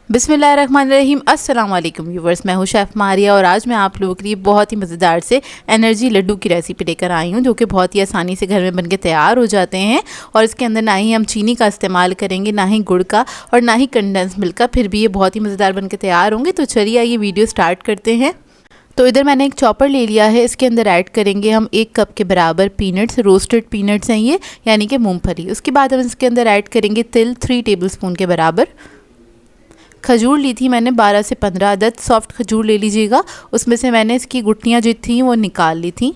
बिस्मिल्लाहिर्रहमानिर्रहीम। अस्सलाम वालेकुम व्यूवर्स, मैं हूं शेफ़ मारिया और आज मैं आप लोगों के लिए बहुत ही मज़ेदार से एनर्जी लड्डू की रेसिपी लेकर आई हूं, जो कि बहुत ही आसानी से घर में बनके तैयार हो जाते हैं। और इसके अंदर ना ही हम चीनी का इस्तेमाल करेंगे, ना ही गुड़ का और ना ही कंडेंस मिल्क का, फिर भी ये बहुत ही मज़ेदार बनके तैयार होंगे। तो चलिए आइए वीडियो स्टार्ट करते हैं। तो इधर मैंने एक चॉपर ले लिया है, इसके अंदर ऐड करेंगे हम 1 कप के बराबर पीनट्स, रोस्टेड पीनट्स हैं ये, यानी कि मूंगफली। उसके बाद हम इसके अंदर ऐड करेंगे तिल 3 टेबलस्पून के बराबर। खजूर ली थी मैंने 12 से 15 अदद, सॉफ्ट खजूर ले लीजिएगा। उसमें से मैंने इसकी गुठलियाँ जो थी वो निकाल ली थी।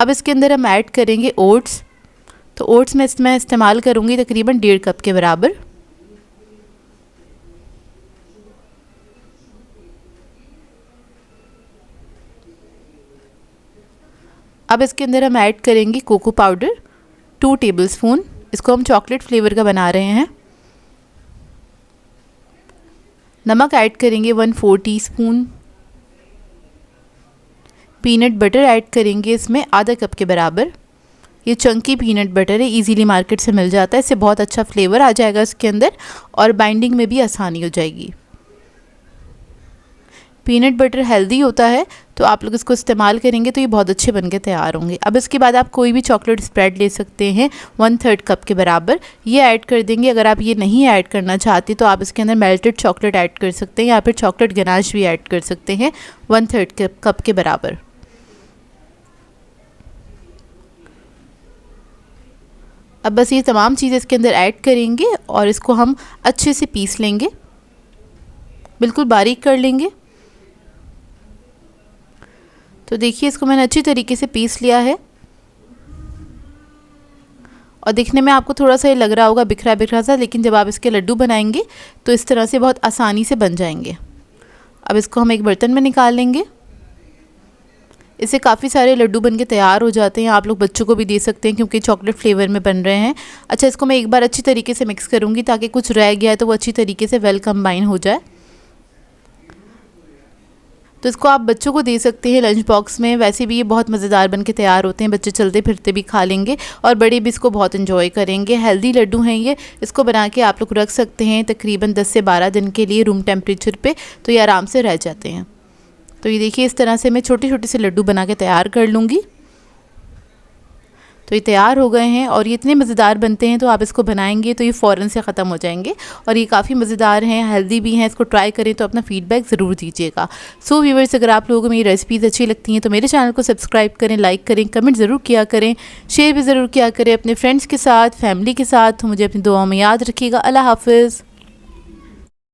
अब इसके अंदर हम ऐड करेंगे ओट्स। तो ओट्स में मैं इस्तेमाल करूँगी तकरीबन 1.5 कप के बराबर। अब इसके अंदर हम ऐड करेंगे कोको पाउडर 2 टेबलस्पून। इसको हम चॉकलेट फ्लेवर का बना रहे हैं। नमक ऐड करेंगे 1/4 टीस्पून। पीनट बटर ऐड करेंगे इसमें आधा कप के बराबर। ये चंकी पीनट बटर है, इजीली मार्केट से मिल जाता है। इससे बहुत अच्छा फ्लेवर आ जाएगा इसके अंदर और बाइंडिंग में भी आसानी हो जाएगी। पीनट बटर हेल्दी होता है, तो आप लोग इसको इस्तेमाल करेंगे तो ये बहुत अच्छे बनके तैयार होंगे। अब इसके बाद आप कोई भी चॉकलेट स्प्रेड ले सकते हैं 1/3 कप के बराबर, ये ऐड कर देंगे। अगर आप ये नहीं ऐड करना चाहते तो आप इसके अंदर मेल्टेड चॉकलेट ऐड कर सकते हैं या फिर चॉकलेट गनाश भी ऐड कर सकते हैं 1/3 कप के बराबर। अब बस ये तमाम चीज़ें इसके अंदर ऐड करेंगे और इसको हम अच्छे से पीस लेंगे, बिल्कुल बारीक कर लेंगे। तो देखिए इसको मैंने अच्छी तरीके से पीस लिया है और दिखने में आपको थोड़ा सा ये लग रहा होगा बिखरा बिखरा सा, लेकिन जब आप इसके लड्डू बनाएंगे तो इस तरह से बहुत आसानी से बन जाएंगे। अब इसको हम एक बर्तन में निकाल लेंगे। इससे काफ़ी सारे लड्डू बनके तैयार हो जाते हैं। आप लोग बच्चों को भी दे सकते हैं क्योंकि चॉकलेट फ्लेवर में बन रहे हैं। अच्छा, इसको मैं एक बार अच्छी तरीके से मिक्स करूँगी ताकि कुछ रह गया है तो वो अच्छी तरीके से वेल कंबाइन हो जाए। तो इसको आप बच्चों को दे सकते हैं लंच बॉक्स में। वैसे भी ये बहुत मज़ेदार बनके तैयार होते हैं, बच्चे चलते फिरते भी खा लेंगे और बड़े भी इसको बहुत एंजॉय करेंगे। हेल्दी लड्डू हैं ये। इसको बना के आप लोग रख सकते हैं तकरीबन 10 से 12 दिन के लिए रूम टेम्परेचर पे, तो ये आराम से रह जाते हैं। तो ये देखिए इस तरह से मैं छोटे छोटे से लड्डू बना के तैयार कर लूँगी। तो ये तैयार हो गए हैं और ये इतने मज़ेदार बनते हैं, तो आप इसको बनाएंगे तो ये फ़ौरन से ख़त्म हो जाएंगे और ये काफ़ी मज़ेदार हैं, हेल्दी भी हैं। इसको ट्राई करें तो अपना फ़ीडबैक ज़रूर दीजिएगा। सो व्यूअर्स, अगर आप लोगों को मेरी रेसिपीज़ अच्छी लगती हैं तो मेरे चैनल को सब्सक्राइब करें, लाइक करें, कमेंट ज़रूर किया करें, शेयर भी ज़रूर किया करें अपने फ्रेंड्स के साथ, फैमिली के साथ। तो मुझे अपनी दुआओं में याद रखिएगा। अल्लाह हाफ़िज़।